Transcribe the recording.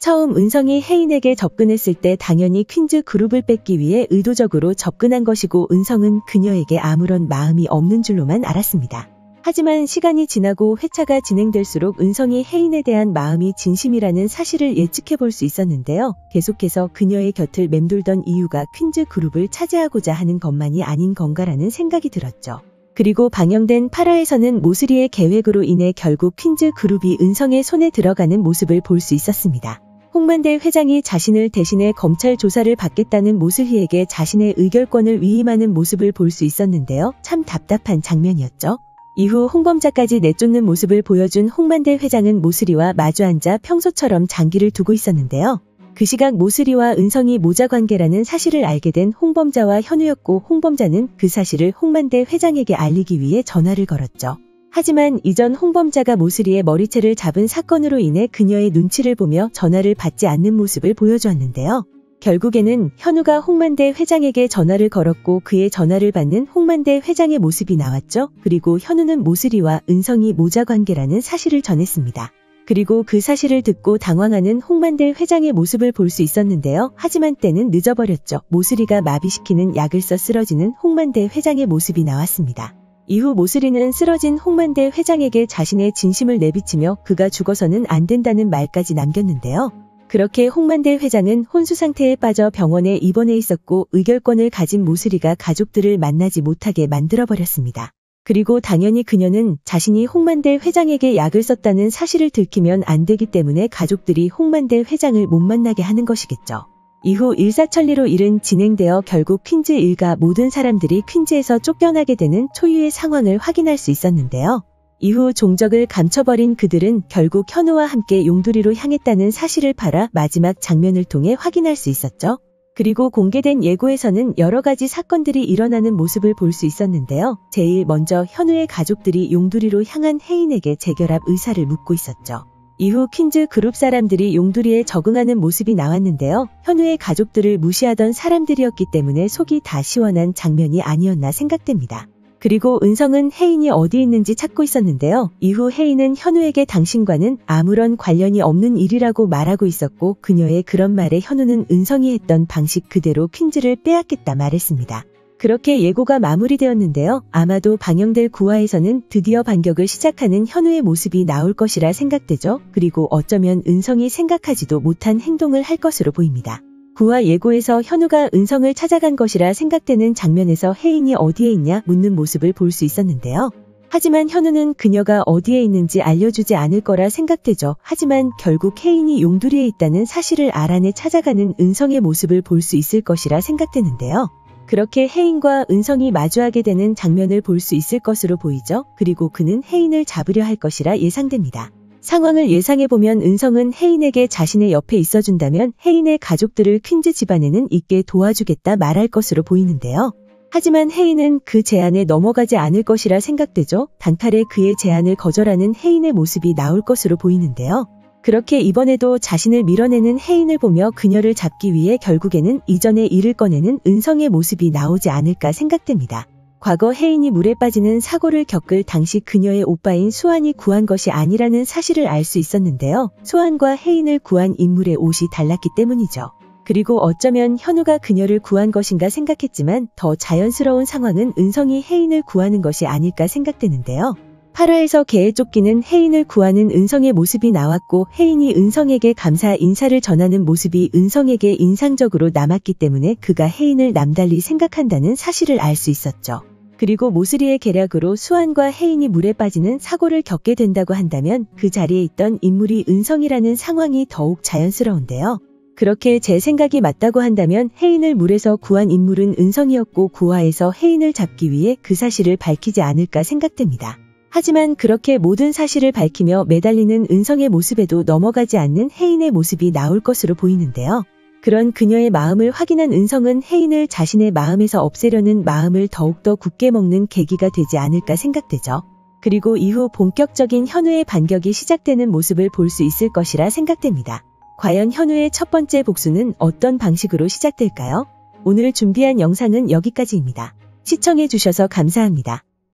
처음 은성이 혜인에게 접근했을 때 당연히 퀸즈 그룹을 뺏기 위해 의도적으로 접근한 것이고 은성은 그녀에게 아무런 마음이 없는 줄로만 알았습니다. 하지만 시간이 지나고 회차가 진행될수록 은성이 혜인에 대한 마음이 진심이라는 사실을 예측해볼 수 있었는데요. 계속해서 그녀의 곁을 맴돌던 이유가 퀸즈 그룹을 차지하고자 하는 것만이 아닌 건가라는 생각이 들었죠. 그리고 방영된 8화에서는 모슬이의 계획으로 인해 결국 퀸즈 그룹이 은성의 손에 들어가는 모습을 볼 수 있었습니다. 홍만대 회장이 자신을 대신해 검찰 조사를 받겠다는 모슬이에게 자신의 의결권을 위임하는 모습을 볼 수 있었는데요. 참 답답한 장면이었죠. 이후 홍범자까지 내쫓는 모습을 보여준 홍만대 회장은 모슬이와 마주 앉아 평소처럼 장기를 두고 있었는데요. 그 시각 모슬이와 은성이 모자관계라는 사실을 알게 된 홍범자와 현우였고 홍범자는 그 사실을 홍만대 회장에게 알리기 위해 전화를 걸었죠. 하지만 이전 홍범자가 모슬이의 머리채를 잡은 사건으로 인해 그녀의 눈치를 보며 전화를 받지 않는 모습을 보여주었는데요. 결국에는 현우가 홍만대 회장에게 전화를 걸었고 그의 전화를 받는 홍만대 회장의 모습이 나왔죠. 그리고 현우는 모슬이와 은성이 모자관계라는 사실을 전했습니다. 그리고 그 사실을 듣고 당황하는 홍만대 회장의 모습을 볼 수 있었는데요. 하지만 때는 늦어버렸죠. 모슬이가 마비시키는 약을 써 쓰러지는 홍만대 회장의 모습이 나왔습니다. 이후 모슬이는 쓰러진 홍만대 회장에게 자신의 진심을 내비치며 그가 죽어서는 안 된다는 말까지 남겼는데요. 그렇게 홍만대 회장은 혼수 상태에 빠져 병원에 입원해 있었고 의결권을 가진 모슬이가 가족들을 만나지 못하게 만들어버렸습니다. 그리고 당연히 그녀는 자신이 홍만대 회장에게 약을 썼다는 사실을 들키면 안 되기 때문에 가족들이 홍만대 회장을 못 만나게 하는 것이겠죠. 이후 일사천리로 일은 진행되어 결국 퀸즈 일가 모든 사람들이 퀸즈에서 쫓겨나게 되는 초유의 상황을 확인할 수 있었는데요. 이후 종적을 감춰버린 그들은 결국 현우와 함께 용두리로 향했다는 사실을 팔아 마지막 장면을 통해 확인할 수 있었죠. 그리고 공개된 예고에서는 여러 가지 사건들이 일어나는 모습을 볼 수 있었는데요. 제일 먼저 현우의 가족들이 용두리로 향한 혜인에게 재결합 의사를 묻고 있었죠. 이후 퀸즈 그룹 사람들이 용두리에 적응하는 모습이 나왔는데요. 현우의 가족들을 무시하던 사람들이었기 때문에 속이 다 시원한 장면이 아니었나 생각됩니다. 그리고 은성은 혜인이 어디 있는지 찾고 있었는데요. 이후 혜인은 현우에게 당신과는 아무런 관련이 없는 일이라고 말하고 있었고 그녀의 그런 말에 현우는 은성이 했던 방식 그대로 퀸즈를 빼앗겠다 말했습니다. 그렇게 예고가 마무리되었는데요. 아마도 방영될 9화에서는 드디어 반격을 시작하는 현우의 모습이 나올 것이라 생각되죠. 그리고 어쩌면 은성이 생각하지도 못한 행동을 할 것으로 보입니다. 9화 예고에서 현우가 은성을 찾아간 것이라 생각되는 장면에서 혜인이 어디에 있냐 묻는 모습을 볼 수 있었는데요. 하지만 현우는 그녀가 어디에 있는지 알려주지 않을 거라 생각되죠. 하지만 결국 혜인이 용두리에 있다는 사실을 알아내 찾아가는 은성의 모습을 볼 수 있을 것이라 생각되는데요. 그렇게 혜인과 은성이 마주하게 되는 장면을 볼 수 있을 것으로 보이죠. 그리고 그는 혜인을 잡으려 할 것이라 예상됩니다. 상황을 예상해보면 은성은 혜인에게 자신의 옆에 있어준다면 혜인의 가족들을 퀸즈 집안에는 있게 도와주겠다 말할 것으로 보이는데요. 하지만 혜인은 그 제안에 넘어가지 않을 것이라 생각되죠. 단칼에 그의 제안을 거절하는 혜인의 모습이 나올 것으로 보이는데요. 그렇게 이번에도 자신을 밀어내는 혜인을 보며 그녀를 잡기 위해 결국에는 이전의 일을 꺼내는 은성의 모습이 나오지 않을까 생각됩니다. 과거 혜인이 물에 빠지는 사고를 겪을 당시 그녀의 오빠인 수환이 구한 것이 아니라는 사실을 알 수 있었는데요. 수환과 혜인을 구한 인물의 옷이 달랐기 때문이죠. 그리고 어쩌면 현우가 그녀를 구한 것인가 생각했지만 더 자연스러운 상황은 은성이 혜인을 구하는 것이 아닐까 생각되는데요. 8화에서 개에 쫓기는 혜인을 구하는 은성의 모습이 나왔고 혜인이 은성에게 감사 인사를 전하는 모습이 은성에게 인상적으로 남았기 때문에 그가 혜인을 남달리 생각한다는 사실을 알 수 있었죠. 그리고 모슬이의 계략으로 수환과 혜인이 물에 빠지는 사고를 겪게 된다고 한다면 그 자리에 있던 인물이 은성이라는 상황이 더욱 자연스러운데요. 그렇게 제 생각이 맞다고 한다면 혜인을 물에서 구한 인물은 은성이었고 9화에서 혜인을 잡기 위해 그 사실을 밝히지 않을까 생각됩니다. 하지만 그렇게 모든 사실을 밝히며 매달리는 은성의 모습에도 넘어가지 않는 혜인의 모습이 나올 것으로 보이는데요. 그런 그녀의 마음을 확인한 은성은 혜인을 자신의 마음에서 없애려는 마음을 더욱더 굳게 먹는 계기가 되지 않을까 생각되죠. 그리고 이후 본격적인 현우의 반격이 시작되는 모습을 볼 수 있을 것이라 생각됩니다. 과연 현우의 첫 번째 복수는 어떤 방식으로 시작될까요? 오늘 준비한 영상은 여기까지입니다. 시청해주셔서 감사합니다.